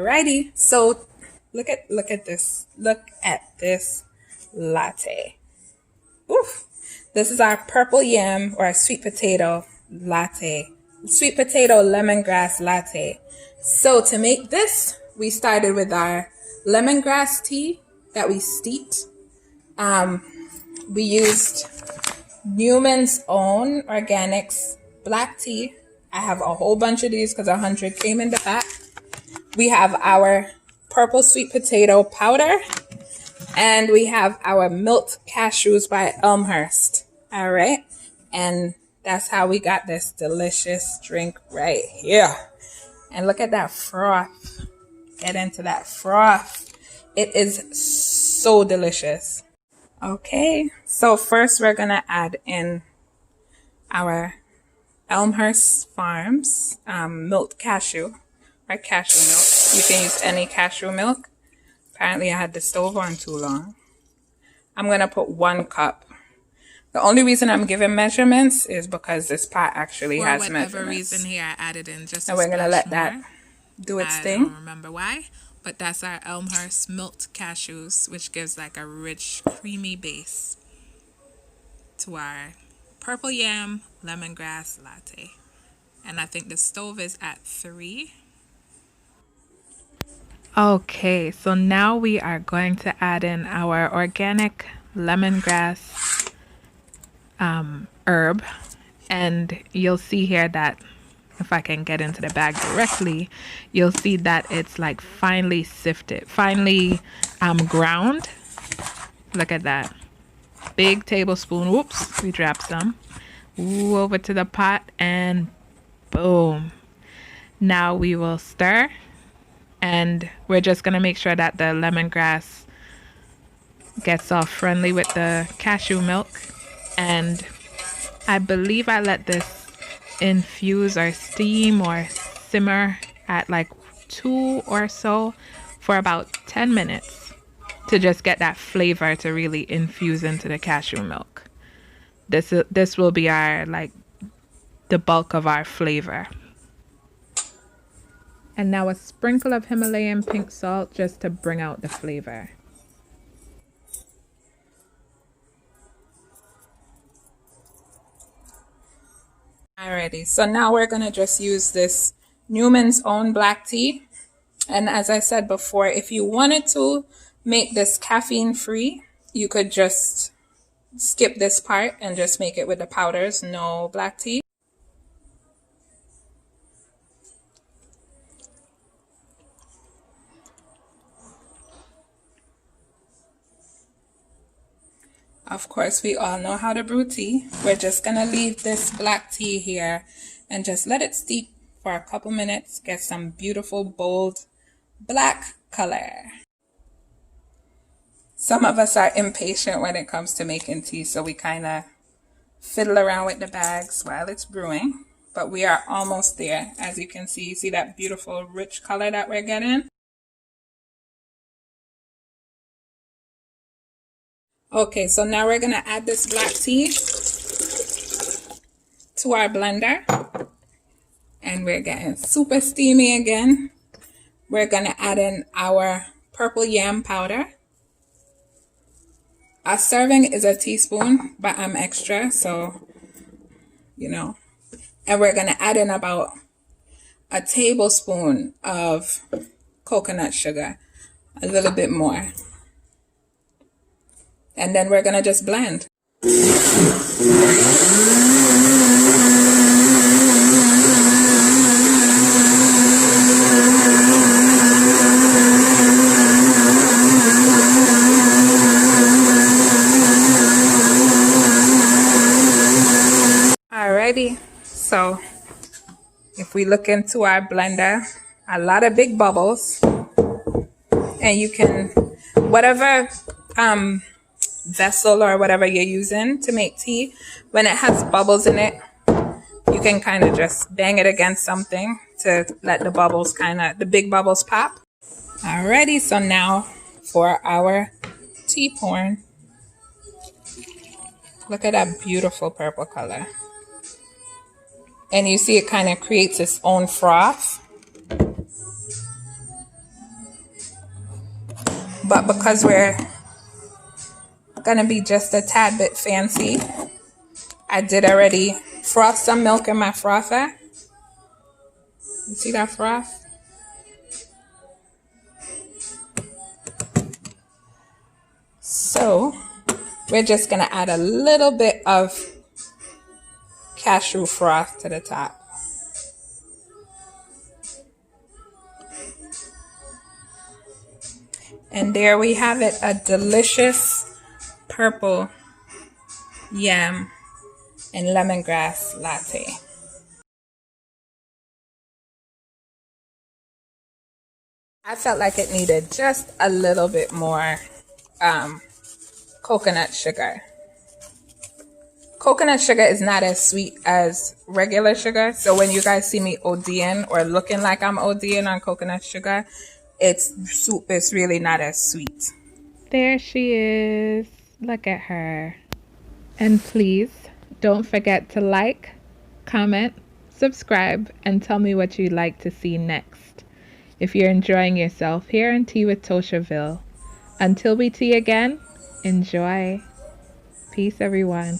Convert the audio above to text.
Alrighty, so look at this. Look at this latte. Oof. This is our purple yam or sweet potato latte. Sweet potato lemongrass latte. So to make this, we started with our lemongrass tea that we steeped. We used Newman's Own Organics black tea. I have a whole bunch of these because 100 came in the pack. We have our purple sweet potato powder, and we have our milk cashews by Elmhurst. All right. And that's how we got this delicious drink right here. And look at that froth. Get into that froth. It is so delicious. Okay. So first we're going to add in our Elmhurst Farms milk cashew or cashew milk. You can use any cashew milk. Apparently I had the stove on too long. I'm going to put 1 cup. The only reason I'm giving measurements is because this pot actually has measurements. For whatever reason here, I added in just a splash more. And we're going to let that do its thing. I don't remember why, but that's our Elmhurst milked cashews, which gives like a rich, creamy base to our purple yam lemongrass latte. And I think the stove is at 3. Okay, so now we are going to add in our organic lemongrass herb, and you'll see here that if I can get into the bag directly, you'll see that it's like finely sifted, finely ground. Look at that. Big tablespoon. Whoops, we dropped some. Ooh, over to the pot, and boom. Now we will stir, and we're just going to make sure that the lemongrass gets all friendly with the cashew milk. And I believe I let this infuse or steam or simmer at like 2 or so for about 10 minutes to just get that flavor to really infuse into the cashew milk. This will be our like the bulk of our flavor. And now a sprinkle of Himalayan pink salt just to bring out the flavor. Alrighty, so now we're going to just use this Newman's Own black tea. And as I said before, if you wanted to make this caffeine free, you could just skip this part and just make it with the powders, no black tea. Of course, we all know how to brew tea. We're just going to leave this black tea here and just let it steep for a couple minutes. Get some beautiful, bold, black color. Some of us are impatient when it comes to making tea, so we kind of fiddle around with the bags while it's brewing. But we are almost there. As you can see that beautiful, rich color that we're getting? Okay, so now we're going to add this black tea to our blender. And we're getting super steamy again. We're going to add in our purple yam powder. A serving is a teaspoon, but I'm extra, so, you know. And we're going to add in about a tablespoon of coconut sugar, a little bit more. And then we're going to just blend. Alrighty, so if we look into our blender, a lot of big bubbles. And you can, whatever vessel or whatever you're using to make tea, when it has bubbles in it, you can kind of just bang it against something to let the bubbles the big bubbles pop. Alrighty, so now for our tea pouring. Look at that beautiful purple color. And you see it kind of creates its own froth. but because we're gonna be just a tad bit fancy, I did already froth some milk in my frother. You see that froth? So we're just gonna add a little bit of cashew froth to the top. And there we have it, a delicious purple yam and lemongrass latte. I felt like it needed just a little bit more coconut sugar. Coconut sugar is not as sweet as regular sugar, so when you guys see me ODing or looking like I'm ODing on coconut sugar, it's really not as sweet. There she is. Look at her. And please don't forget to like, comment, subscribe, and tell me what you'd like to see next. If you're enjoying yourself here in Tea with Toshaville. Until we tea again, enjoy. Peace, everyone.